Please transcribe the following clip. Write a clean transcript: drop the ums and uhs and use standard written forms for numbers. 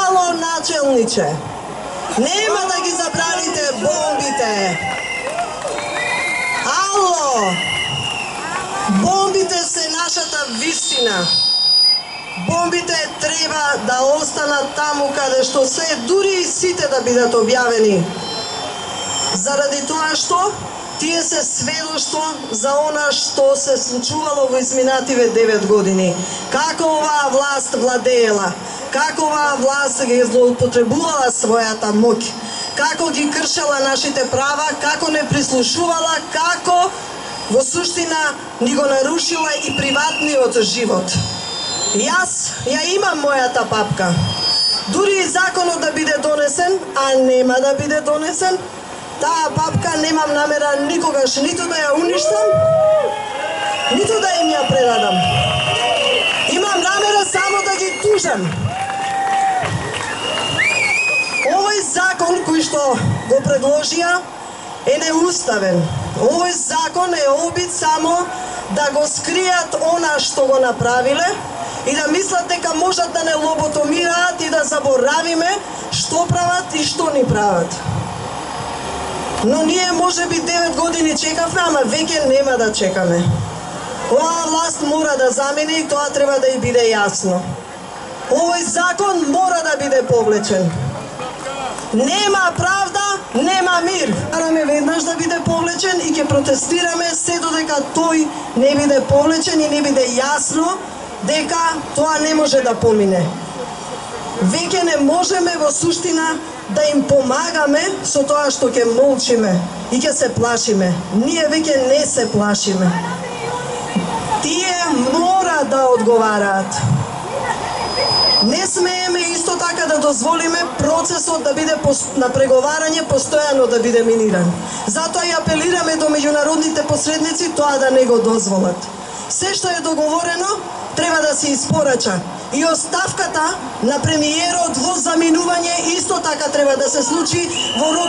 Ало, начелниче, нема да ги забраните бомбите. Ало, бомбите се нашата вистина. Бомбите треба да останат таму каде што се, дури и сите да бидат објавени. Заради тоа што тие се сведоштво за она што се случувало во изминативе 9 години. Како оваа власт владеела, како оваа власт ги злоупотребувала својата моќ, како ги кршела нашите права, како не прислушувала, како во суштина ни го нарушила и приватниот живот. Јас ја имам мојата папка. Дури и законот да биде донесен, а нема да биде донесен, таа папка немам намера никогаш ниту да ја уништам, ниту да им ја предадам. Имам намера само да ги тужам. Овој закон кој што го предложија е неуставен. Овој закон е обид само да го скријат она што го направиле и да мислат дека можат да не лоботомираат и да заборавиме што прават и што ни прават. Но ние можеби 9 години чекавме, ама веќе нема да чекаме. Оваа власт мора да замине и тоа треба да и биде јасно. Овој закон мора да биде повлечен. Нема правда, нема мир. Караме веднаш да биде повлечен и ќе протестираме се додека тој не биде повлечен и не биде јасно дека тоа не може да помине. Веќе не можеме во суштина да им помагаме со тоа што ќе молчиме и ќе се плашиме. Ние веќе не се плашиме. Тие мора да одговараат. Не смееме исто така да дозволиме процесот да биде на преговарање постојано да биде миниран. Затоа и апелираме до меѓународните посредници тоа да не го дозволат. Се што е договорено треба да се испорача. И оставката на премиерот во заминување исто така треба да се случи во рок